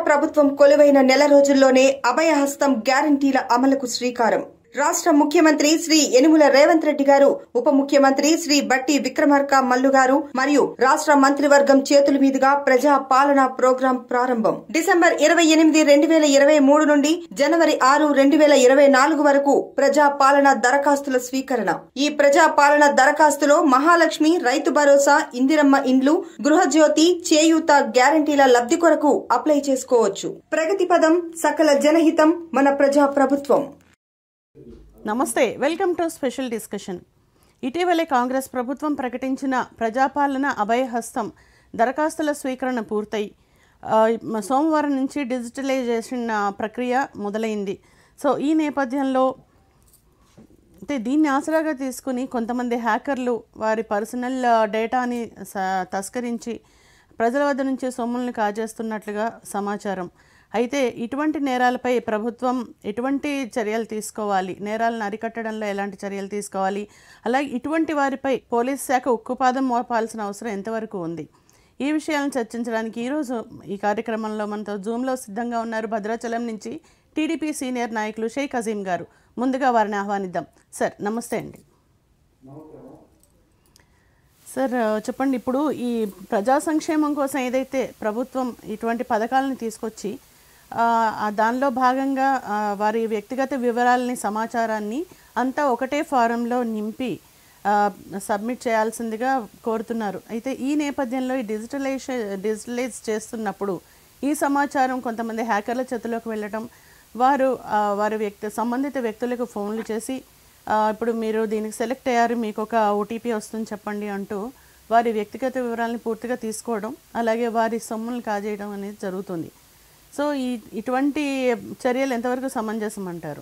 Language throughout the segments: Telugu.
ప్రభుత్వం కొలువైన నెల రోజుల్లోనే అభయహస్తం గ్యారంటీల అమలుకు శ్రీకారం. రాష్ట్ర ముఖ్యమంత్రి శ్రీ యనుమల రేవంత్ రెడ్డి గారు, ఉప ముఖ్యమంత్రి శ్రీ బట్టి విక్రమార్క మల్లు గారు మరియు రాష్ట్ర మంత్రివర్గం చేతుల మీదుగా ప్రజా పాలన ప్రోగ్రాం ప్రారంభం. డిసెంబర్ 28, 2023 నుండి జనవరి 6, 2024 వరకు ప్రజా పాలన దరఖాస్తుల స్వీకరణ. ఈ ప్రజా పాలన దరఖాస్తులో మహాలక్ష్మి, రైతు భరోసా, ఇందిరమ్మ ఇండ్లు, గృహజ్యోతి, చేయూత గ్యారంటీల లబ్ధి కొరకు అప్లై చేసుకోవచ్చు. ప్రగతి పదం, సకల జనహితం, మన ప్రజా ప్రభుత్వం. నమస్తే, వెల్కమ్ టు స్పెషల్ డిస్కషన్. ఇటీవలే కాంగ్రెస్ ప్రభుత్వం ప్రకటించిన ప్రజాపాలన అభయహస్తం దరఖాస్తుల స్వీకరణ పూర్తయి సోమవారం నుంచి డిజిటలైజేషన్ ప్రక్రియ మొదలైంది. సో ఈ నేపథ్యంలో దీన్ని ఆసరాగా తీసుకుని కొంతమంది హ్యాకర్లు వారి పర్సనల్ డేటాని తస్కరించి ప్రజల వద్ద నుంచి సొమ్ములను కాజేస్తున్నట్లుగా సమాచారం. అయితే ఇటువంటి నేరాలపై ప్రభుత్వం ఎటువంటి చర్యలు తీసుకోవాలి, నేరాలను అరికట్టడంలో ఎలాంటి చర్యలు తీసుకోవాలి, అలాగే ఇటువంటి వారిపై పోలీస్ శాఖ ఉక్కుపాదం మోపాల్సిన అవసరం ఎంతవరకు ఉంది, ఈ విషయాలను చర్చించడానికి ఈరోజు ఈ కార్యక్రమంలో మనతో జూమ్లో సిద్ధంగా ఉన్నారు భద్రాచలం నుంచి టీడీపీ సీనియర్ నాయకులు షేక్ అజీం గారు. ముందుగా వారిని ఆహ్వానిద్దాం. సార్ నమస్తే అండి. సార్ చెప్పండి, ఇప్పుడు ఈ ప్రజా సంక్షేమం కోసం ఏదైతే ప్రభుత్వం ఇటువంటి పథకాలను తీసుకొచ్చి దానిలో భాగంగా వారి వ్యక్తిగత వివరాలని, సమాచారాన్ని అంతా ఒకటే ఫారంలో నింపి సబ్మిట్ చేయాల్సిందిగా కోరుతున్నారు. అయితే ఈ నేపథ్యంలో ఈ డిజిటలైజ్ చేస్తున్నప్పుడు ఈ సమాచారం కొంతమంది హ్యాకర్ల చేతిలోకి వెళ్ళటం, వారు వారి సంబంధిత వ్యక్తులకు ఫోన్లు చేసి ఇప్పుడు మీరు దీనికి సెలెక్ట్ అయ్యారు, మీకు ఒక ఓటీపీ వస్తుంది చెప్పండి అంటూ వారి వ్యక్తిగత వివరాలను పూర్తిగా తీసుకోవడం, అలాగే వారి సొమ్ములను కాజేయడం అనేది జరుగుతుంది. సో ఇటువంటి చర్యలు ఎంతవరకు సమంజసం అంటారు?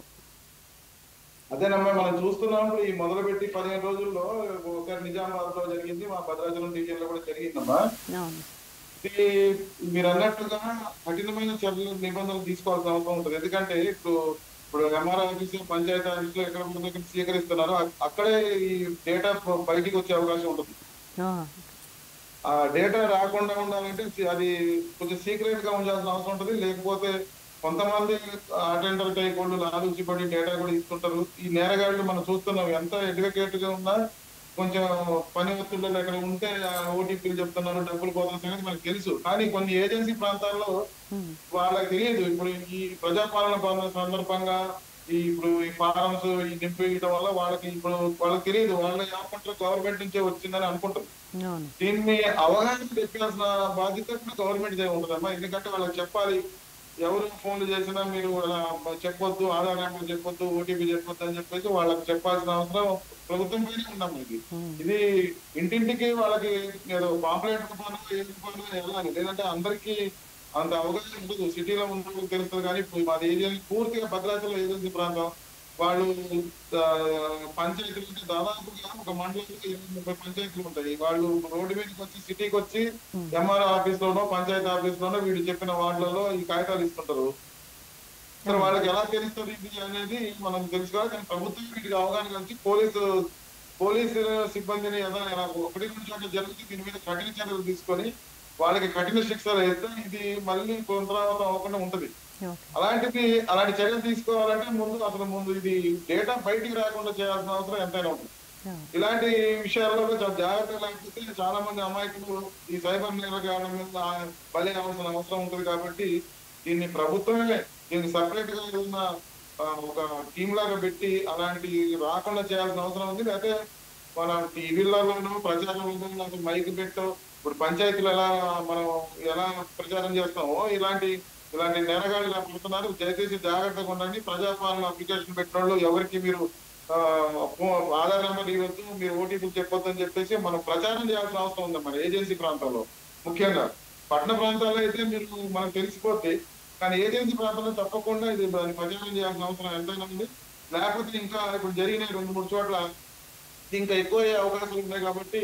అదేనమ్మా, మనం చూస్తున్నాం. ఈ మొదలుపెట్టి 15 రోజుల్లో ఒకసారి నిజామాబాద్ లో జరిగింది, మా భద్రాచలం డివిజన్ లో కూడా జరిగిందమ్మా. ఇది మీరు అన్నట్టుగా కఠినమైన చర్యలు, నిబంధనలు తీసుకోవాల్సిన అవసరం ఉంటుంది. ఎందుకంటే ఇప్పుడు ఎంఆర్ఓ ఆఫీస్, పంచాయతీ ఆఫీస్ లో ఎక్కడ స్వీకరిస్తున్నారో అక్కడే ఈ డేటా బయటికి వచ్చే అవకాశం ఉంటుంది. ఆ డేటా రాకుండా ఉండాలంటే అది కొంచెం సీక్రెట్ గా ఉండాల్సిన అవసరం ఉంటుంది. లేకపోతే కొంతమంది అటెండర్ టైకోళ్ళు ఆలోచించబడి డేటా కూడా ఇస్తుంటారు. ఈ నేరగాళ్ళు మనం చూస్తున్నాం, ఎంత అడ్వకేట్ గా ఉన్నా కొంచెం పని ఒత్తిళ్ళు ఎక్కడ ఉంటే ఓటీపీలు చెప్తున్నారు, డబ్బులు పోతున్న సంగతి మనకు తెలుసు. కానీ కొన్ని ఏజెన్సీ ప్రాంతాల్లో వాళ్ళకి తెలియదు. ఇప్పుడు ఈ ప్రజాపాలన సందర్భంగా ఇప్పుడు ఈ ఫారమ్స్ నింపేయడం వల్ల వాళ్ళకి తెలియదు, వాళ్ళ ఏమంటారు గవర్నమెంట్ నుంచే వచ్చిందని అనుకుంటారు. దీన్ని అవగాహన చెప్పాల్సిన బాధ్యత కూడా గవర్నమెంట్ ఉంటుందమ్మా. ఎందుకంటే వాళ్ళకి చెప్పాలి, ఎవరు ఫోన్లు చేసినా మీరు చెప్పొద్దు, ఆధార్ నెంబర్ చెప్పొద్దు, ఓటీపీ చెప్పొద్దు అని చెప్పేసి వాళ్ళకి చెప్పాల్సిన అవసరం ప్రభుత్వం పైన ఉన్నాం. ఇది ఇంటింటికి వాళ్ళకి ఏదో పాంప్లెట్ రూపంలో వెళ్ళాలి. లేదంటే అందరికీ అంత అవగాహన ఉండదు. సిటీలో ఉన్న తెలుస్తుంది. కానీ ఇప్పుడు మాది ఏజెన్సీ పూర్తిగా భద్రాచలం ఏజెన్సీ ప్రాంతం. వాళ్ళు పంచాయతీలు దాదాపుగా ఒక మండలంలో 20-30 పంచాయతీలు ఉంటాయి. వాళ్ళు రోడ్డు మీదకి వచ్చి సిటీకి వచ్చి ఎంఆర్ఓ ఆఫీస్ లోనో పంచాయతీ ఆఫీస్ లోనో వీళ్ళు చెప్పిన వార్డులలో ఈ కాగితాలు ఇస్తుంటారు. సరే, వాళ్ళకి ఎలా తెలుస్తుంది ఇది అనేది మనం తెలుసుకోవాలి. కానీ ప్రభుత్వం వీటికి అవగాహన కలిసి పోలీసు సిబ్బందిని ఎలా ఒకటి నుంచి ఒకటి జరుగుతుంది, దీని మీద కఠిన చర్యలు తీసుకొని వాళ్ళకి కఠిన శిక్షలు వేస్తే ఇది మళ్ళీ పునరావృతం అవ్వకుండా ఉంటది. అలాంటి చర్యలు తీసుకోవాలంటే ముందు ఇది డేటా బయటికి రాకుండా చేయాల్సిన అవసరం ఎంతైనా ఉంటుంది. ఇలాంటి విషయాల్లో చాలా జాగ్రత్తగా లేకపోతే చాలా మంది అమాయకులు ఈ సైబర్ నేరగాళ్ల మీద బలి అవ్వాల్సిన అవసరం ఉంటుంది. కాబట్టి దీన్ని ప్రభుత్వమే సపరేట్ గా ఉన్న ఒక టీమ్ లాగా పెట్టి అలాంటి రాకుండా చేయాల్సిన అవసరం ఉంది. లేకపోతే మన టీవీలలోనూ ప్రచారంలో మైక్ పెట్టో, ఇప్పుడు పంచాయతీలు ఎలా ప్రచారం చేస్తామో ఇలాంటి నేరగాళ్ళు ఇలా పెడుతున్నారు. దయచేసి జాగ్రత్తగా ఉండండి. ప్రజాపాలన అప్లికేషన్ పెట్టిన వాళ్ళు ఎవరికి మీరు ఆధార్ నెంబర్ ఇవ్వద్దు, మీరు ఓటీపీలు చెప్పొద్దు అని చెప్పేసి మనం ప్రచారం చేయాల్సిన అవసరం ఉంది. మన ఏజెన్సీ ప్రాంతాల్లో, ముఖ్యంగా పట్టణ ప్రాంతాల్లో అయితే మనకు తెలిసిపోతే, కానీ ఏజెన్సీ ప్రాంతాల్లో తప్పకుండా ఇది దాన్ని ప్రచారం చేయాల్సిన అవసరం ఎంతైనా ఉంది. లేకపోతే ఇంకా ఇప్పుడు జరిగిన 2-3 చోట్ల ఇంకా ఎక్కువ అయ్యే అవకాశాలు ఉన్నాయి. కాబట్టి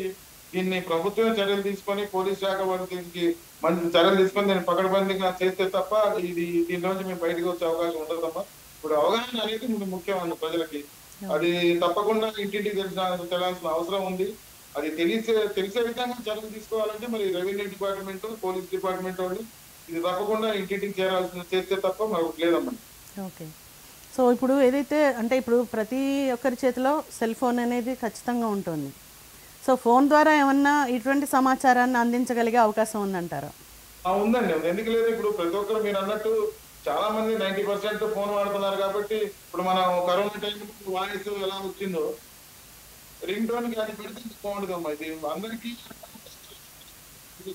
దీన్ని ప్రభుత్వమే చర్యలు తీసుకొని, పోలీస్ శాఖ వాళ్ళు దీనికి మంచి చర్యలు తీసుకొని దీన్ని పకడ్బందీగా చేస్తే తప్ప దీని నుంచి మేము బయటకు వచ్చే అవకాశం ఉండదమ్మా. ఇప్పుడు అవగాహన అనేది ముఖ్యం ప్రజలకి. అది తప్పకుండా ఇంటింటికి తెలియాల్సిన అవసరం ఉంది. అది తెలిసే విధంగా చర్యలు తీసుకోవాలంటే మరి రెవెన్యూ డిపార్ట్మెంట్, పోలీస్ డిపార్ట్మెంట్ వాళ్ళు ఇది తప్పకుండా ఇంటింటికి చేస్తే తప్ప మరొకటి లేదమ్మా. ఓకే. సో ఇప్పుడు ఏదైతే అంటే ఇప్పుడు ప్రతి ఒక్కరి చేతిలో సెల్ ఫోన్ అనేది ఖచ్చితంగా ఉంటుంది. సో ఫోన్ ద్వారా ఏమన్నా ఇటువంటి సమాచారాన్ని అందించగలిగే అవకాశం ఉందంటారా? ఉందండి, ఎందుకు లేదు. ఇప్పుడు ప్రతి ఒక్కరు మీరు అన్నట్టు చాలా మంది 90% ఫోన్ వాడుతున్నారు కాబట్టి ఇప్పుడు మనం కరోనా టైం వాయిస్ ఎలా వచ్చిందో రింగ్ టోన్ కానీ పెడితే బాగుంటుందమ్మా. ఇది అందరికీ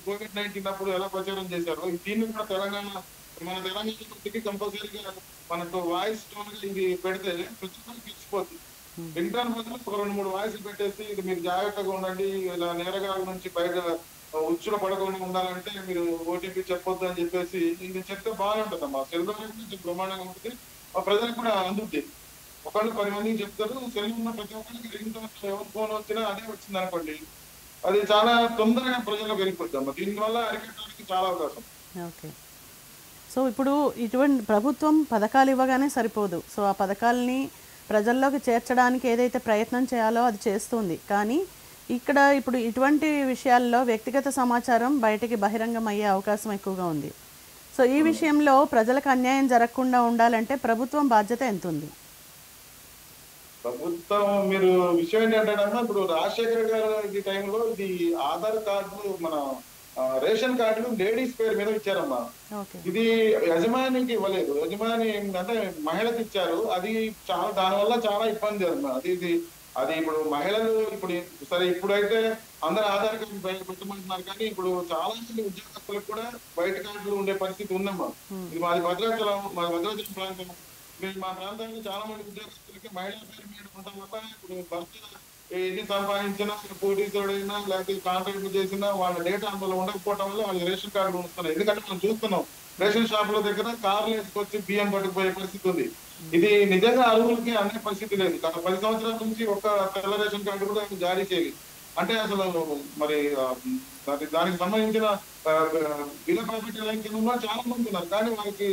COVID-19 అప్పుడు ఎలా ప్రచారం చేశారో దీన్ని కూడా మన తెలంగాణ కంపల్సరీగా మనకు వాయిస్ టోన్ ఇది పెడితే ప్రతి ఒక్కరికి ఇచ్చిపోతుంది. రింగ్ టోన్ బదులు ఒక 2-3 వాయిస్లు పెట్టేసి ఇది మీరు జాగ్రత్తగా ఉండండి, ఇలా నేరగాల నుంచి బయట ఉచ్చులో పడకుండా ఉండాలంటే మీరు ఓటీపీ చెప్పొద్దు అని చెప్పేసి ఇది చెప్తే బాగుంటుంది అమ్మా. సెల్ కొంచెం బ్రహ్మాండంగా ఉంటుంది, ప్రజలకు కూడా అందుద్ది. ఒకళ్ళు 10 మందికి చెప్తారు. సెల్ ఉన్న ప్రతి ఒక్కరికి రింగ్ టోన్ ఎవరి ఫోన్ వచ్చినా అదే వచ్చింది అనుకోండి, అది చాలా తొందరగా ప్రజలకు వెళ్ళిపోద్ది అమ్మా. దీనివల్ల అరికట్టడానికి చాలా అవకాశం. ఓకే. సో ఇప్పుడు ఇటువంటి ప్రభుత్వం పథకాలు ఇవ్వగానే సరిపోదు. సో ఆ పథకాలని ప్రజల్లోకి చేర్చడానికి ఏదైతే ప్రయత్నం చేయాలో అది చేస్తుంది. కానీ ఇక్కడ ఇప్పుడు ఇటువంటి విషయాల్లో వ్యక్తిగత సమాచారం బయటికి బహిరంగం అయ్యే అవకాశం ఎక్కువగా ఉంది. సో ఈ విషయంలో ప్రజలకు అన్యాయం జరగకుండా ఉండాలంటే ప్రభుత్వం బాధ్యత ఎంత ఉంది? ప్రభుత్వం మీరు విషయం ఏంటంటే ఇప్పుడు రాజశేఖర్ గారి టైంలో ఇది ఆధార్ కార్డులు మన రేషన్ కార్డులు లేడీస్ పేరు మీద ఇచ్చారమ్మా. ఇది యజమానికి ఇవ్వలేదు, యజమాని అంటే మహిళకి ఇచ్చారు. అది చాలా దానివల్ల చాలా ఇబ్బంది అమ్మా. అది ఇప్పుడు మహిళలు ఇప్పుడు సరే ఇప్పుడైతే అందరు ఆధార్ కార్డు పెట్టమంటున్నారు, కానీ ఇప్పుడు చాలా మంది ఉద్యోగస్తులకు కూడా బయట కార్డులు ఉండే పరిస్థితి ఉందమ్మా. ఇది మా భద్రాచలం ప్రాంతం. మా ప్రాంతానికి చాలా మంది ఉద్యోగస్తులకి మహిళల పేరు మీద ఉండడం వల్ల ఇప్పుడు భర్త ఎన్ని సంపాదించినా పోటీతోడైనా లేకపోతే కాంట్రాక్ట్లు చేసినా వాళ్ళ డేటా అందులో ఉండకపోవడం వల్ల వాళ్ళ రేషన్ కార్డులు వస్తున్నాయి. ఎందుకంటే మనం చూస్తున్నాం రేషన్ షాపుల దగ్గర కార్లు వేసుకొచ్చి బియ్యం పట్టుకుపోయే పరిస్థితి ఉంది. ఇది నిజంగా అర్హులకి అనే పరిస్థితి లేదు. గత 10 సంవత్సరాల నుంచి ఒక తెల్ల రేషన్ కార్డు కూడా జారీ చేయాలి అంటే అసలు మరి దానికి సంబంధించిన బిల ప్రాపర్టీ లైన్ కింద చాలా మంది ఉన్నారు, కానీ వారికి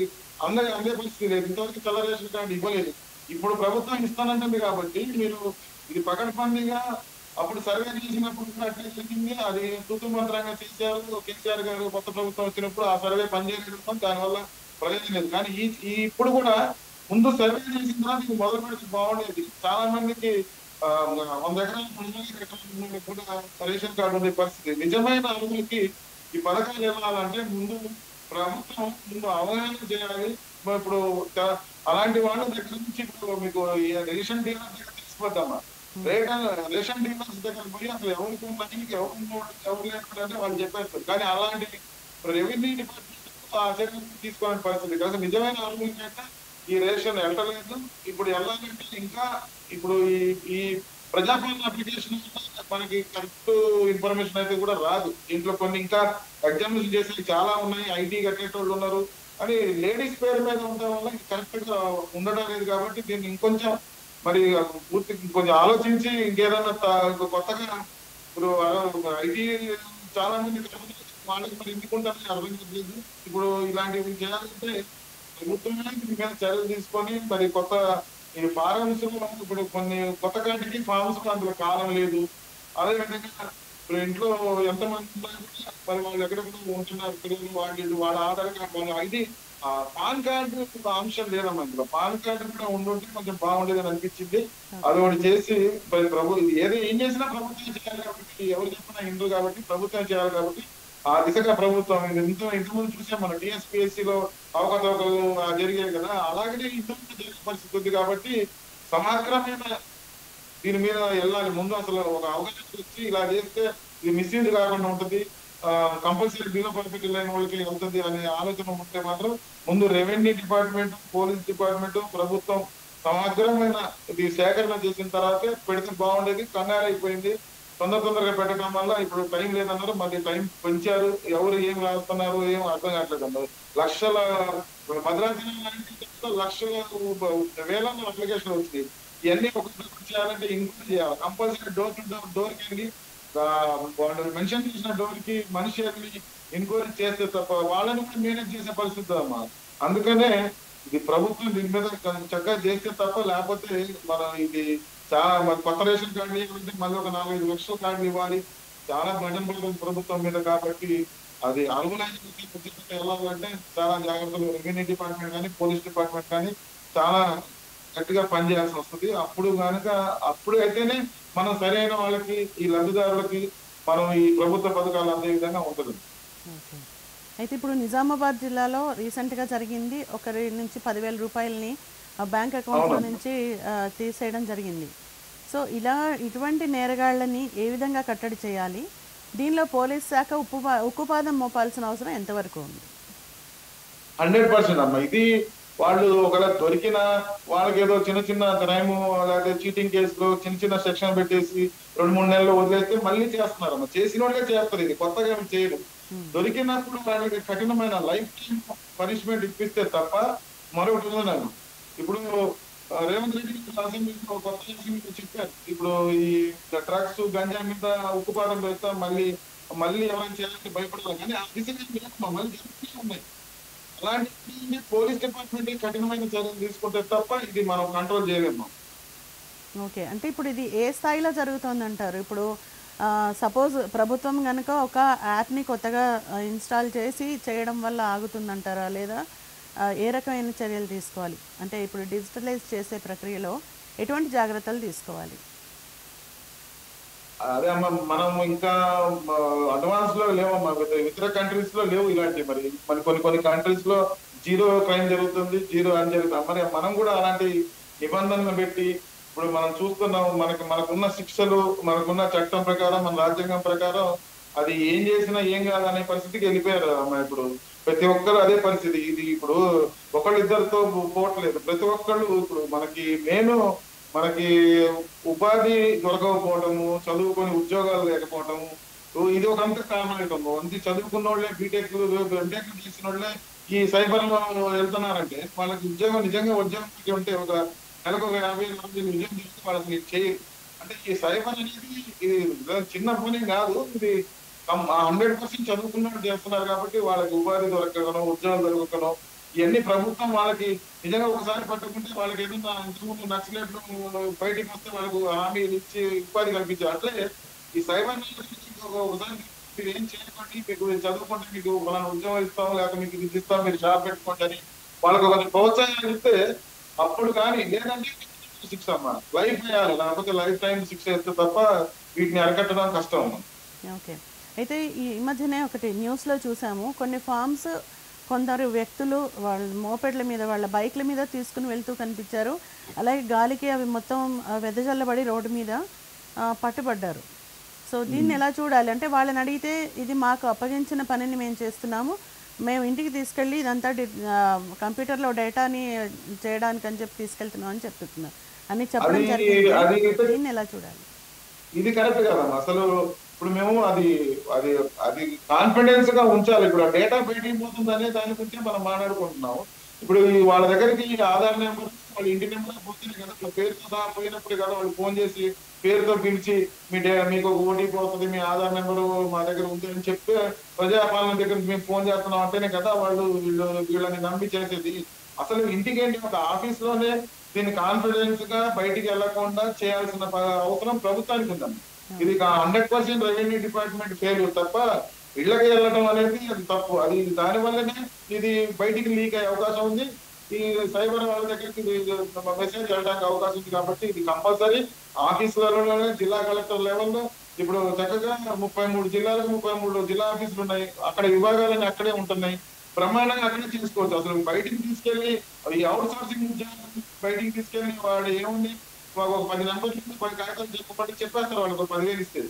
అందే పరిస్థితి లేదు. ఇంతవరకు తెల్ల రేషన్ కార్డు ఇవ్వలేదు. ఇప్పుడు ప్రభుత్వం ఇస్తానంటుంది కాబట్టి మీరు ఇది పకడ్బందీగా అప్పుడు సర్వే చేసినప్పుడు అట్లా జరిగింది. అది తూతుమంత్రంగా చేశారు. కేసీఆర్ గారు కొత్త ప్రభుత్వం వచ్చినప్పుడు ఆ సర్వే పనిచేయలేదు, దానివల్ల ప్రయోజనం లేదు. కానీ ఇప్పుడు కూడా ముందు సర్వే చేసిన తర్వాత ఇది మొదలు పెడితే బాగుండేది. చాలా మందికి 100 ఎకరాలు కూడా రేషన్ కార్డు ఉండే పరిస్థితి. నిజమైన అర్హులకి ఈ పథకాలు వెళ్ళాలంటే ప్రభుత్వం ముందు అవగాహన చేయాలి. ఇప్పుడు అలాంటి వాళ్ళ దగ్గర నుంచి ఇప్పుడు మీకు రేషన్ డీలర్ దగ్గర తీసుకుపోతామా, రేషన్ డీలర్స్ దగ్గర పోయి అసలు ఎవరికి ఉన్నాయి ఎవరు లేకపోతే వాళ్ళు చెప్పేస్తారు. కానీ అలాంటి రెవెన్యూ డిపార్ట్మెంట్ ఆ చర్యలు తీసుకోవాలని పరిస్థితి. కానీ నిజమైన అర్హులకి అంటే ఈ రేషన్ వెళ్ళలేదు. ఇప్పుడు వెళ్ళాలంటే ఇంకా ఇప్పుడు ఈ ప్రజాపాలన అప్లికేషన్ మనకి కరెక్ట్ ఇన్ఫర్మేషన్ అయితే కూడా రాదు. దీంట్లో కొన్ని ఇంకా ఎగ్జామినేషన్ చేసేవి చాలా ఉన్నాయి, ఐటీ కట్టేటోళ్ళు ఉన్నారు. అని లేడీస్ పేరు మీద ఉండడం వల్ల కరెక్ట్ గా ఉండడం లేదు. కాబట్టి దీన్ని ఇంకొంచెం మరి పూర్తి కొంచెం ఆలోచించి ఇంకేదన్నా కొత్తగా ఇప్పుడు ఐటీ చాలా మంది వాళ్ళకి మరి ఎందుకుంటారని అర్థం కాలేదు. ఇప్పుడు ఇలాంటివి చేయాలంటే ప్రభుత్వమే దీని మీద చర్యలు తీసుకొని మరి కొత్త ఈ ఫారమ్స్ ఇప్పుడు కొన్ని కొత్త కాటికి ఫార్మ్స్ అందులో కాలం లేదు. అదేవిధంగా ఇప్పుడు ఇంట్లో ఎంతమంది మరి వాళ్ళు ఎక్కడెక్కడ ఉంటున్నారు పిల్లలు వాళ్ళ ఆధార్ కార్డు వాళ్ళ ఐడి పాన్ కార్డు అంశం లేదమ్మా. ఇందులో పాన్ కార్డు కూడా ఉండుంటే కొంచెం బాగుండేదని అనిపించింది. అది ఒకటి చేసి ఏం చేసినా ప్రభుత్వం చేయాలి కాబట్టి, ఎవరు చెప్పినా హిందూ కాబట్టి ప్రభుత్వం చేయాలి కాబట్టి ఆ దిశగా ప్రభుత్వం ఇంతకుముందు చూసాం మనం టీఎస్పీఎస్సీలో అవకతవకలు జరిగాయి కదా, అలాగే ఇంతకుముందు జరిగే పరిస్థితి ఉంది. కాబట్టి సమగ్రమైన దీని మీద వెళ్ళాలి. ముందు అసలు ఒక అవగాహన వచ్చి ఇలా చేస్తే ఇది మిస్యూజ్ కాకుండా ఉంటుంది, కంపల్సరీ బిలో పర్ఫెక్ట్ లైన్ వాళ్ళకి వెళ్తుంది అనే ఆలోచన ఉంటే మాత్రం ముందు రెవెన్యూ డిపార్ట్మెంట్, పోలీస్ డిపార్ట్మెంట్, ప్రభుత్వం సమగ్రమైన ఇది సేకరణ చేసిన తర్వాతే పెడితే బాగుండేది. కంగారు అయిపోయింది. తొందరగా పెట్టడం వల్ల ఇప్పుడు టైం లేదన్నారు, మళ్ళీ టైం పెంచారు. ఎవరు ఏం రాస్తున్నారు ఏం అర్థం కావట్లేదు అన్నారు. లక్షల భద్రాచలం లక్షల వేల అప్లికేషన్ వచ్చింది. ఇవన్నీ ఒకటి చేయాలంటే ఇంక్లూడ్ చేయాలి. కంపల్సరీ డోర్ టు డోర్కి వెళ్ళి వాళ్ళు మెన్షన్ చేసిన డోర్ కి మనిషి వెళ్ళి ఎంక్వైరీ చేస్తే తప్ప వాళ్ళని కూడా మేనేజ్ చేసే పరిస్థితి అమ్మా. అందుకనే ఇది ప్రభుత్వం దీని మీద చక్కగా చేస్తే తప్ప, లేకపోతే మనం ఇది చాలా కొత్త రేషన్ కార్డు ఇవ్వాలంటే మళ్ళీ ఒక 4-5 లక్షల కార్డులు ఇవ్వాలి. చాలా భజన పడుతుంది ప్రభుత్వం మీద. కాబట్టి అది అర్బనైజ్ వెళ్ళాలంటే చాలా జాగ్రత్తలు రెవెన్యూ డిపార్ట్మెంట్ కానీ పోలీస్ డిపార్ట్మెంట్ కానీ చాలా గట్టిగా పనిచేయాల్సి వస్తుంది. అప్పుడు కనుక అప్పుడు అయితేనే మనం సరైన వాళ్ళకి ఈ లబ్ధిదారులకి మనం ఈ ప్రభుత్వ పథకాలు అందే విధంగా ఉంటుంది. ఓకే. అయితే ఇప్పుడు నిజామాబాద్ జిల్లాలో రీసెంట్గా జరిగింది, ఒకరి నుంచి 10,000 రూపాయలని బ్యాంక్ అకౌంట్లో నుంచి తీసేయడం జరిగింది. సో ఇటువంటి నేరగాళ్ళని ఏ విధంగా కట్టడి చేయాలి, దీనిలో పోలీస్ శాఖ ఉక్కుపాదం మోపాల్సిన అవసరం ఎంతవరకు ఉంది? 100% అమ్మ. ఇది వాళ్ళు ఒకవేళ దొరికిన వాళ్ళకి ఏదో చిన్న చిన్న క్రైమ్ లేదా చీటింగ్ కేసులో చిన్న చిన్న సెక్షన్ పెట్టేసి 2-3 నెలలు వదిలేస్తే మళ్ళీ చేస్తున్నారమ్మ. చేసిన వాళ్ళే చేస్తారు, ఇది కొత్తగా చేయరు. దొరికినప్పుడు వాళ్ళకి కఠినమైన లైఫ్ టైం పనిష్మెంట్ ఇప్పిస్తే తప్ప మరొకటి ఉండదు. ఇప్పుడు రేవంత్ రెడ్డి అసెంబ్లీలో కొత్త అసెంబ్లీలో చెప్పారు, ఇప్పుడు ఈ డ్రగ్స్ గంజా మీద ఉక్కుపాదం పెడతా మళ్ళీ ఎవరైనా చేయాలంటే భయపడతారు. కానీ ఆ దిశగా మళ్ళీ జరుగుతూనే ఉన్నాయి. అలాంటి పోలీస్ డిపార్ట్మెంట్ కఠినమైన చర్యలు తీసుకుంటే తప్ప ఇది మనం కంట్రోల్ చేయలేము. ఓకే. అంటే ఇప్పుడు ఇది ఏ స్థాయిలో జరుగుతుందంటారు? ఇప్పుడు సపోజ్ ప్రభుత్వం కనుక ఒక యాప్ని కొత్తగా ఇన్స్టాల్ చేసి చేయడం వల్ల ఆగుతుందంటారా, లేదా ఏ రకమైన చర్యలు తీసుకోవాలి? అంటే ఇప్పుడు డిజిటలైజ్ చేసే ప్రక్రియలో ఎటువంటి జాగ్రత్తలు తీసుకోవాలి? అదే అమ్మ, మనం ఇంకా అడ్వాన్స్ లో లేవమ్మా, ఇతర కంట్రీస్ లో లేవు ఇలాంటి. మరి కొన్ని కంట్రీస్ లో జీరో క్రైమ్ జరుగుతుంది, జీరో అని జరుగుతుంది. మరి మనం కూడా అలాంటి నిబంధనలు పెట్టి ఇప్పుడు మనం చూస్తున్నాం, మనకున్న శిక్షలు, మనకున్న చట్టం ప్రకారం, మన రాజ్యాంగం ప్రకారం అది ఏం చేసినా ఏం కాదనే పరిస్థితికి వెళ్ళిపోయారు అమ్మ. ఇప్పుడు ప్రతి ఒక్కరు అదే పరిస్థితి. ఇది ఇప్పుడు ఒకళ్ళిద్దరితో పోవట్లేదు, ప్రతి ఒక్కళ్ళు. ఇప్పుడు మనకి ఉపాధి దొరకకపోవటము, చదువుకొని ఉద్యోగాలు లేకపోవటము, ఇది ఒక అంత కారణం అవుతుంది. అంతే చదువుకున్న వాళ్ళే బీటెక్ చేసిన వాళ్ళే ఈ సైబర్ లో వెళ్తున్నారంటే వాళ్ళకి నిజంగా ఉద్యోగం ఉంటే ఒక నెలకు 50,000 ఉద్యోగం చేస్తే వాళ్ళకి చేయరు. అంటే ఈ సైబర్ అనేది ఇది చిన్న పని కాదు, ఇది 100% చదువుకున్నట్టు చేస్తున్నారు. కాబట్టి వాళ్ళకి ఉపాధి దొరకకనో ఉద్యోగం దొరకకనో ఇవన్నీ ప్రభుత్వం వాళ్ళకి నిజంగా ఒకసారి పట్టుకుంటే వాళ్ళకి ఏదైనా ఇంతకుముందు నక్సలైట్లు బయటికి వస్తే వాళ్ళకు హామీలు ఇచ్చి ఉపాధి కల్పించారు. అట్లే ఈ సైబర్ ఒకసారి మీరు ఏం చేయకండి, మీకు చదువుకుంటే మీకు మనం ఉద్యోగం ఇస్తాం, లేకపోతే మీకు ఇది ఇస్తాం, మీరు జాబ్ పెట్టుకోండి అని వాళ్ళకు ఒక ప్రోత్సాహం ఇస్తే అప్పుడు. కానీ లేదంటే శిక్ష అమ్మా, లైఫ్ వేయాలి, లేకపోతే లైఫ్ టైం శిక్ష ఇస్తే తప్ప వీటిని అరికట్టడం కష్టం అమ్మా. ఓకే. అయితే ఈ మధ్యనే ఒకటి న్యూస్లో చూసాము, కొన్ని ఫామ్స్ కొందరు వ్యక్తులు వాళ్ళ మోపెడ్ల మీద, వాళ్ళ బైక్ల మీద తీసుకుని వెళ్తూ కనిపించారు. అలాగే గాలికి అవి మొత్తం వెదజల్లబడి రోడ్డు మీద పట్టుబడ్డారు. సో దీన్ని ఎలా చూడాలి? అంటే వాళ్ళని అడిగితే ఇది మాకు అప్పగించిన పనిని మేము చేస్తున్నాము, మేము ఇంటికి తీసుకెళ్ళి ఇదంతా కంప్యూటర్లో డేటాని చేయడానికి అని చెప్పి తీసుకెళ్తున్నాం అని చెప్తున్నారు అని చెప్పడం జరిగింది. దీన్ని ఎలా చూడాలి? ఇది కరెక్ట్ కదమ్మా. అసలు ఇప్పుడు మేము అది కాన్ఫిడెన్స్ గా ఉంచాలి. ఇప్పుడు ఆ డేటా బయటికి పోతుంది అనే దాని గురించి మనం మాట్లాడుకుంటున్నాం. ఇప్పుడు వాళ్ళ దగ్గరికి ఆధార్ నెంబర్, వాళ్ళ ఇంటి నెంబర్ పోతుంది కదా, పేరుతో సహా పోయినప్పుడు కదా వాళ్ళు ఫోన్ చేసి పేరుతో పిలిచి మీకు ఒక ఓటీపీ వస్తుంది, మీ ఆధార్ నెంబరు మా దగ్గర ఉంది అని చెప్తే ప్రజాపాలన దగ్గర మేము ఫోన్ చేస్తున్నాం అంటేనే కదా వీళ్ళని నమ్మి చేసేది. అసలు ఇంటికేంటి, ఒక ఆఫీస్ లోనే దీన్ని కాన్ఫిడెన్స్ గా బయటికి వెళ్లకుండా చేయాల్సిన అవసరం ప్రభుత్వానికి ఉందండి. ఇది 100% రెవెన్యూ డిపార్ట్మెంట్ ఫెయిల్ తప్ప ఇళ్లకి వెళ్ళడం అనేది అది తప్పు. అది దానివల్లనే ఇది బయటికి లీక్ అయ్యే అవకాశం ఉంది. ఈ సైబర్ వాళ్ళ దగ్గరికి మెసేజ్ వెళ్ళడానికి అవకాశం ఉంది. కాబట్టి ఇది కంపల్సరీ ఆఫీసులలోనే, జిల్లా కలెక్టర్ లెవెల్లో ఇప్పుడు చక్కగా 33 జిల్లాలకు 33 జిల్లా ఆఫీసులు ఉన్నాయి. అక్కడ విభాగాలన్నీ అక్కడే ఉంటున్నాయి, బ్రహ్మాండంగా అక్కడే చేసుకోవచ్చు. అసలు బయటికి తీసుకెళ్లి ఈ అవుట్ సోర్సింగ్ ఉద్యోగాలు బయటికి తీసుకెళ్లి వాడు ఏముంది, మాకు ఒక 10 నెంబర్లు 10 కాగితాలు చెప్పమంటే చెప్పేస్తారు, వాళ్ళకి 10,000 ఇస్తే.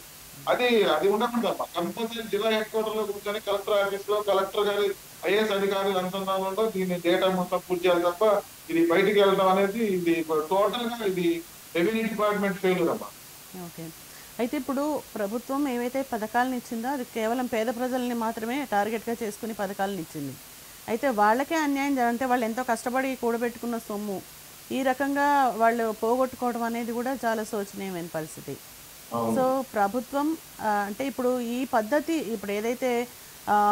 అది ఉండకూడదు తప్ప కంపల్సరీ జిల్లా హెడ్ క్వార్టర్ లో కూర్చొని కలెక్టర్ ఆఫీస్ లో కలెక్టర్ గారి ఐఏఎస్ అధికారులు అనుసంధానంలో దీన్ని డేటా మొత్తం పూర్తి చేయాలి తప్ప ఇది బయటికి వెళ్ళడం అనేది ఇది టోటల్ గా ఇది రెవెన్యూ డిపార్ట్మెంట్ ఫెయిల్యూర్ అమ్మా. ఓకే. అయితే ఇప్పుడు ప్రభుత్వం ఏవైతే పథకాలను ఇచ్చిందో అది కేవలం పేద ప్రజల్ని మాత్రమే టార్గెట్గా చేసుకుని పథకాలను ఇచ్చింది. అయితే వాళ్ళకే అన్యాయం అంటే వాళ్ళు ఎంతో కష్టపడి కూడబెట్టుకున్న సొమ్ము ఈ రకంగా వాళ్ళు పోగొట్టుకోవడం అనేది కూడా చాలా శోచనీయమైన పరిస్థితి. సో ప్రభుత్వం అంటే ఇప్పుడు ఈ పద్ధతి, ఇప్పుడు ఏదైతే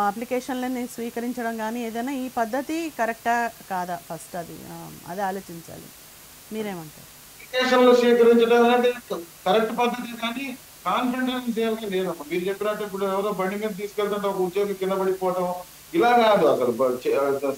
అప్లికేషన్లని స్వీకరించడం కానీ ఏదైనా, ఈ పద్ధతి కరెక్టా కాదా ఫస్ట్ అది ఆలోచించాలి. మీరేమంటారు? అప్లికేషన్లు స్వీకరించడం అనేది కరెక్ట్ పద్ధతి, కానీ కాన్ఫిడెన్స్ ఏమైనా లేదమ్మా. మీరు చెప్పినట్టు ఇప్పుడు ఎవరో బండి మీద తీసుకెళ్తుంటే ఒక ఉద్యోగి కింద పడిపోవడం ఇలా కాదు. అసలు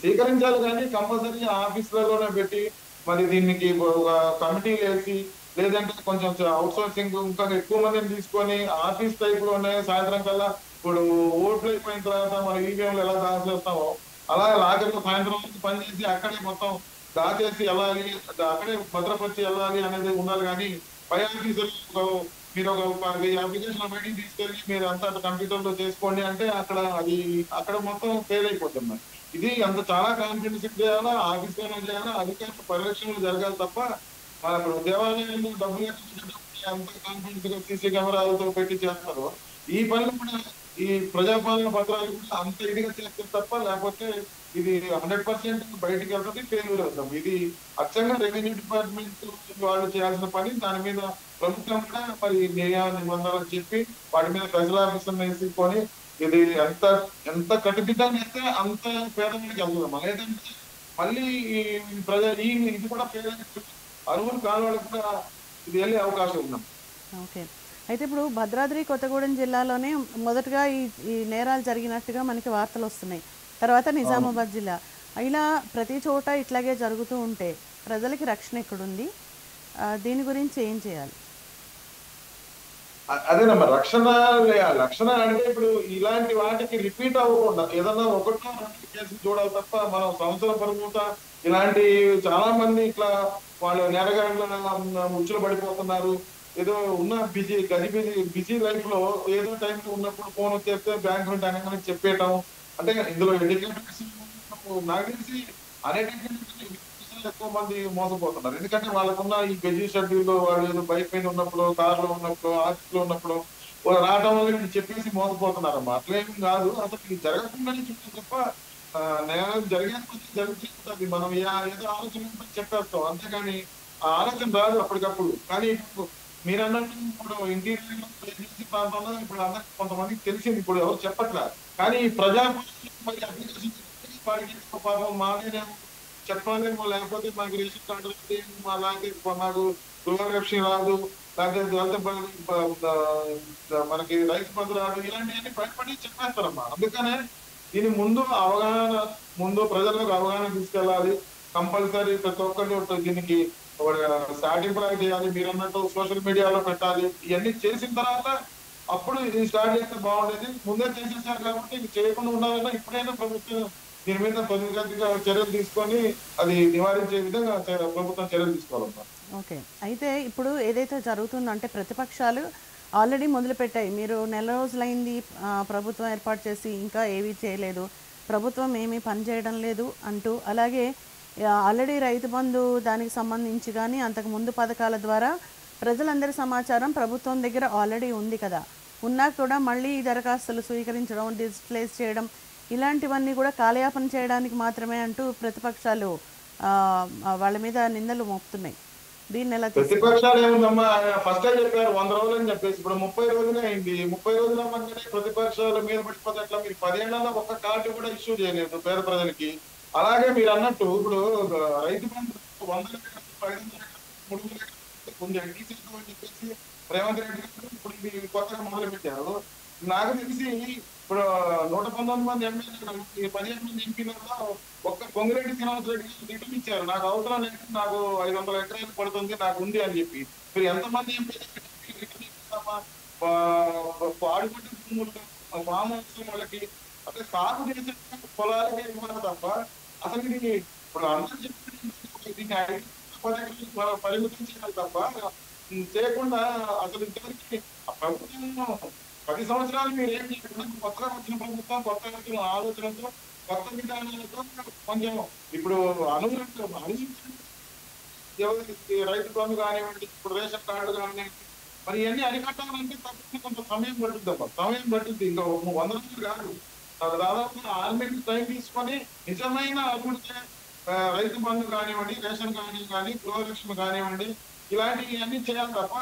స్వీకరించాలి కానీ కంపల్సరీ ఆఫీసులలోనే పెట్టి మరి దీనికి ఒక కమిటీ వేసి, లేదంటే కొంచెం అవుట్ సోర్సింగ్ ఇంకా ఎక్కువ మందిని తీసుకొని ఆఫీస్ టైప్ లోనే సాయంత్రం కల్లా ఇప్పుడు ఓట్లు అయిపోయిన తర్వాత మనం ఈవీఎంలు ఎలా దాచేస్తామో అలా రాత్రి సాయంత్రం వరకు పనిచేసి అక్కడే మొత్తం దాచేసి వెళ్ళాలి, అక్కడే భద్రపరిచి వెళ్ళాలి అనేది ఉండాలి. కానీ పై ఆఫీసర్లు మీరు ఒక అప్లికేషన్ బయటికి తీసుకెళ్ళి మీరు అంతా కంప్యూటర్ లో చేసుకోండి అంటే అక్కడ మొత్తం ఫెయిల్ అయిపోతుంది. ఇది అంత చాలా కాన్ఫిడెన్స్ చేయాలా, ఆఫీస్ లోనే చేయాలా, అధికారుల పరిరక్షణలు జరగాలి తప్ప మన ఇప్పుడు దేవాలయంలో డబ్బులు అంత కాన్ఫిడెన్స్ గా సీసీ కెమెరాలతో పెట్టి చేస్తారు. ఈ పనులు కూడా ఈ ప్రజాపాలన పత్రాలు కూడా అంత ఇదిగా చేస్తే తప్ప, లేకపోతే ఇది 100% బయటికి వెళ్తుంది, ఫెయిల్యూర్ అవుతాం. ఇది అచ్చంగా రెవెన్యూ డిపార్ట్మెంట్ వాళ్ళు చేయాల్సిన పని. దాని మీద ప్రభుత్వం కూడా మరి నియమ నిబంధనలు చెప్పి వాటి మీద స్పెషల్ ఆఫీసర్ వేసుకొని ఇది ఎంత కట్టుదిట్టంగా అయితే అంత పేదవాళ్ళకి వెళ్తుందమ్మా. లేదంటే మళ్ళీ ఇది కూడా పేద అరువులు కాని వాళ్ళకి కూడా ఇది వెళ్ళే అవకాశం ఉందమ్మా. ఓకే, అయితే ఇప్పుడు భద్రాద్రి కొత్తగూడెం జిల్లాలోనే మొదటగా ఈ నేరాలు జరిగినట్టుగా మనకి వార్తలు వస్తున్నాయి. తర్వాత నిజామాబాద్ జిల్లా, ఇలా ప్రతి చోట ఇట్లాగే జరుగుతూ ఉంటే ప్రజలకి రక్షణ ఎక్కడుంది? దీని గురించి ఏం చేయాలి? అదేనమ్మా, రక్షణ అంటే ఇప్పుడు ఇలాంటి వాటికి రిపీట్ అవ్వకుండా ఏదన్నా ఒకటో రెండు కేసులు చూడాలి తప్ప మనం సంవత్సరం పరుగుత ఇలాంటి చాలా మంది ఇట్లా వాళ్ళు నేరగాళ్ళ ఉచ్చులు పడిపోతున్నారు. ఏదో ఉన్న బిజీ లైఫ్ లో ఏదో టైంలో ఉన్నప్పుడు ఫోన్ వచ్చేస్తే బ్యాంక్ నుండి అనగానే చెప్పేయటం. అంటే ఇందులో ఎడ్యుకేటర్స్ నాకు తెలిసి అనేక ఎక్కువ మంది మోసపోతున్నారు. ఎందుకంటే వాళ్ళకున్న ఈ బిజీ షెడ్యూల్ లో వాళ్ళు ఏదో బైక్ మీద ఉన్నప్పుడు, కార్ లో ఉన్నప్పుడు, ఆఫీస్ లో ఉన్నప్పుడు రావడం వల్ల వీళ్ళు చెప్పేసి మోసపోతున్నారమ్మా. అట్లేం కాదు, అసలు ఇది జరగకుండానే చూస్తే తప్ప నేరం జరిగేది కొంచెం జరుగుతుంది. మనం ఏదో ఆలోచన చెప్పేస్తాం, అంతేగాని ఆ ఆలోచన రాదు అప్పటికప్పుడు. కానీ ఇప్పుడు మీరు అన్నట్టు ఇప్పుడు ఇంటీరియర్ ప్రాంతంలో ఇప్పుడు అందరికి కొంతమందికి తెలిసింది, ఇప్పుడు ఎవరు చెప్పట్లేదు. కానీ ప్రజా మరి అప్లికేషన్ వాడికి పాపం మానేమో చెప్పలేమో, లేకపోతే మాకు రేషన్ కార్డు అలాగే మాకు గృహరక్షణ రాదు, లేకపోతే మనకి రైతు బంధు రాదు, ఇలాంటివన్నీ భయపడి చెప్పేస్తారమ్మా. అందుకనే దీని ముందు ప్రజలకు అవగాహన తీసుకెళ్ళాలి. కంపల్సరీ ప్రతి ఒక్కరు దీనికి సాటింపులాగా చేయాలి. మీరు అన్నట్టు సోషల్ మీడియాలో పెట్టాలి. ఇవన్నీ చేసిన తర్వాత అప్పుడు ఇది స్టార్ట్ చేస్తే బాగుండేది. ముందే చేసేసారు కాబట్టి ఇది చేయకుండా ఉండాలన్నా ఇప్పుడైనా ప్రభుత్వం దీని మీద త్వరితగతిగా చర్యలు తీసుకొని అది నివారించే విధంగా ప్రభుత్వం చర్యలు తీసుకోవాలన్నమాట. ఓకే, అయితే ఇప్పుడు ఏదైతే జరుగుతుందంటే ప్రతిపక్షాలు ఆల్రెడీ మొదలుపెట్టాయి. మీరు నెల రోజులైంది ప్రభుత్వం ఏర్పాటు చేసి ఇంకా ఏమీ చేయలేదు, ప్రభుత్వం ఏమీ పనిచేయడం లేదు అంటూ, అలాగే ఆల్రెడీ రైతు బంధు దానికి సంబంధించి కానీ అంతకుముందు పథకాల ద్వారా ప్రజలందరి సమాచారం ప్రభుత్వం దగ్గర ఆల్రెడీ ఉంది కదా, ఉన్నా కూడా మళ్ళీ దరఖాస్తులు స్వీకరించడం, డిజిటలైజ్ చేయడం, ఇలాంటివన్నీ కూడా కాలయాపన చేయడానికి మాత్రమే అంటూ ప్రతిపక్షాలు వాళ్ళ మీద నిందలు మోపుతున్నాయి. దీన్ని ఎలా? ప్రతిపక్షాలు ఏముందమ్మా, ఫస్ట్ చెప్పారు 100 రోజులు అని చెప్పేసి, ఇప్పుడు 30 రోజులే అయింది. 30 రోజుల మధ్యనే ప్రతిపక్షాల మీద పడిపోతే అట్లా మీరు 10 ఏళ్లలో ఒక్క కార్డు కూడా ఇష్యూ చేయలేదు పేద ప్రజలకి. అలాగే మీరు అన్నట్టు ఇప్పుడు రైతు బంధు 100 ఉంది అని చెప్పేసి రేవంత్ రెడ్డి గారు ఇప్పుడు ఇది కొత్తగా మొదలు పెట్టారు. నాకు తెలిసి ఇప్పుడు 119 మంది ఎమ్మెల్యేలు 15 మంది ఎంపీలలో ఒక్క పొంగిరెడ్డి శ్రీనివాస్ రెడ్డి గారు రిటర్న్ ఇచ్చారు, నాకు అవసరం లేదు, నాకు 500 ఎకరాలు పడుతుంది, నాకు ఉంది అని చెప్పి. మీరు ఎంతమంది ఎంపీలు పాడుపడ్డ భూములు, ఫామ్ హౌస్ వాళ్ళకి అంటే సాగు చేసే పొలాలకే ఇవ్వాలి తప్ప అసలు ఇది ఇప్పుడు అందరూ చెప్పి దీన్ని పరిమితం చేయాలి తప్ప చేయకుండా అసలు ఇంతవరకు ప్రభుత్వం 10 సంవత్సరాలు మీరు ఏం చేయకుండా కొత్తగా వచ్చిన ప్రభుత్వం కొత్త వచ్చిన ఆలోచనతో కొత్త విధానాలతో కొంచెం ఇప్పుడు రైతు బంధు కానివ్వండి, ఇప్పుడు రేషన్ కార్డు కానివ్వండి, మరి ఇవన్నీ అరికట్టాలంటే తప్పకుండా కొంత సమయం పడుతుంది. ఇంకా 100 రోజులు కాదు, దాదాపు 6 నెలలు టైం తీసుకొని నిజమైన అభివృద్ధి రైతు బంధు కానివ్వండి, రేషన్ కానీ, గృహరక్షణ కానివ్వండి, ఇలాంటివి అన్ని చేయాలి తప్ప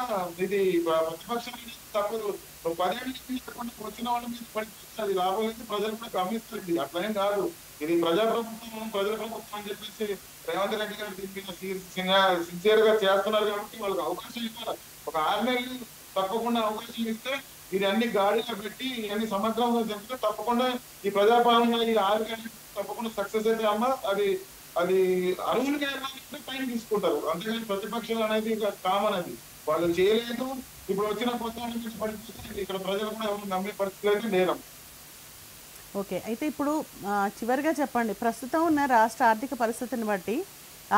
ఇది ప్రతిపక్షాలు తప్పదు. 10 ఏళ్ళ నుంచి వచ్చిన వాళ్ళ మీద పడిపోతుంది, లాభం అయితే ప్రజలు కూడా గమనిస్తుంది. అట్లనే కాదు, ఇది ప్రజాప్రభుత్వం, ప్రజల ప్రభుత్వం అని చెప్పేసి రేవంత్ రెడ్డి గారు దీని మీద సిన్సియర్ గా చేస్తున్నారు కాబట్టి వాళ్ళకి అవకాశం ఇవ్వాలి. ఒక 6 నెలలు తప్పకుండా అవకాశం ఇస్తే ఇది అన్ని గాడిలో పెట్టి ఇవన్నీ సమగ్రంగా చెప్తే తప్పకుండా ఈ ప్రజాపాలన ఈ 6 గ్యారెంటీలు తప్పకుండా సక్సెస్ అయితే అమ్మ అది అరువులుగా వెళ్ళాలంటే టైం తీసుకుంటారు. అంతేగాని ప్రతిపక్షాలు అనేది కామన్, అది వాళ్ళు చేయలేదు. ఇప్పుడు వచ్చిన కొత్త పరిస్థితి ఇక్కడ ప్రజలు కూడా ఎవరు నమ్మే పరిస్థితులు అయితే లేరు. ఓకే, అయితే ఇప్పుడు చివరిగా చెప్పండి, ప్రస్తుతం ఉన్న రాష్ట్ర ఆర్థిక పరిస్థితిని బట్టి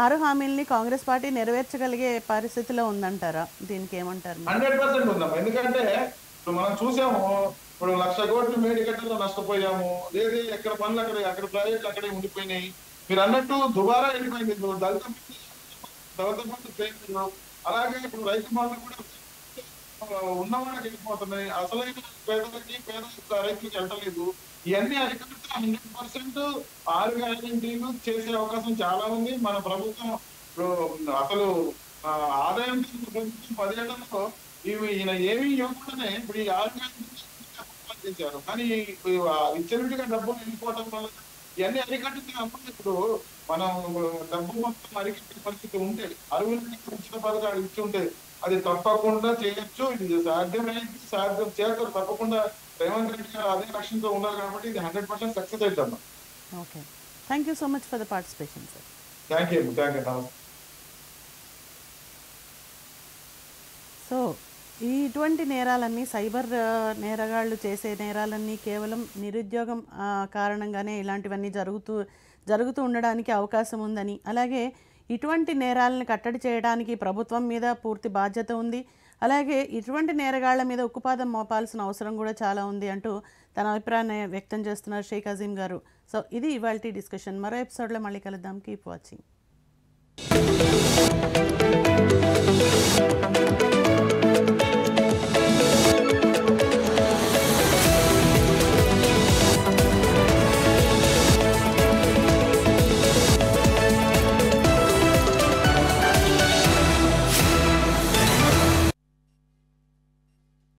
6 హామీలని కాంగ్రెస్ పార్టీ నెరవేర్చగలిగే పరిస్థితిలో ఉందంటారా? దీనికి ఏమంటారు? 100% ఉందాం. ఎందుకంటే ఇప్పుడు మనం చూసాము, ఇప్పుడు 1,00,000 కోట్లు మేడిగడ్డలో నష్టపోయాము. లేదు ఎక్కడ పనులు అక్కడ ప్రైవేట్లు అక్కడే ఉండిపోయినాయి. మీరు అన్నట్టు దుబారా వెళ్ళిపోయింది. దళిత బంధు పేరు, అలాగే ఇప్పుడు రైతు బంధు కూడా ఉన్నవాళ్ళకి వెళ్ళిపోతున్నాయి. అసలైన పేదలకి రైతులకి వెళ్ళలేదు. ఇవన్నీ అరికడితే 100% 6 గ్యారెంటీలు చేసే అవకాశం చాలా ఉంది. మన ప్రభుత్వం ఇప్పుడు అసలు ఆదాయం ప్రభుత్వం 10 ఏళ్లలో ఈయన ఏమీ ఇవ్వకుండానే ఇప్పుడు ఈ 6 గ్యారెంటీలు చేశారు. కానీ విచ్చలవిడిగా డబ్బులు వెళ్ళిపోవడం వల్ల ఇవన్నీ అరికట్టితే అప్పుడు ఇప్పుడు మనం డబ్బు మొత్తం అరికట్టే పరిస్థితి ఉంటే, అరువులకి ఉచిత పథకాలు ఇచ్చి ఉంటే అది తప్పకుండా చేయొచ్చు. ఇది సాధ్యమైంది, సాధ్యం చేస్తారు తప్పకుండా. రేవంత్ రెడ్డి గారు అదే లక్ష్యంతో ఉన్నారు కాబట్టి ఇది 100% సక్సెస్ అవుతాం. Okay, thank you so much for the participation sir. Thank you. So ఇటువంటి నేరాలన్నీ, సైబర్ నేరగాళ్ళు చేసే నేరాలన్నీ కేవలం నిరుద్యోగం కారణంగానే ఇలాంటివన్నీ జరుగుతూ ఉండడానికి అవకాశం ఉందని, అలాగే ఇటువంటి నేరాలను కట్టడి చేయడానికి ప్రభుత్వం మీద పూర్తి బాధ్యత ఉంది, అలాగే ఇటువంటి నేరగాళ్ల మీద ఉక్కుపాదం మోపాల్సిన అవసరం కూడా చాలా ఉంది అంటూ తన అభిప్రాయాన్ని వ్యక్తం చేస్తున్నారు షేక్ అజీం గారు. సో ఇది ఇవాల్టి డిస్కషన్. మరో ఎపిసోడ్లో మళ్ళీ కలుద్దాం. Keep watching.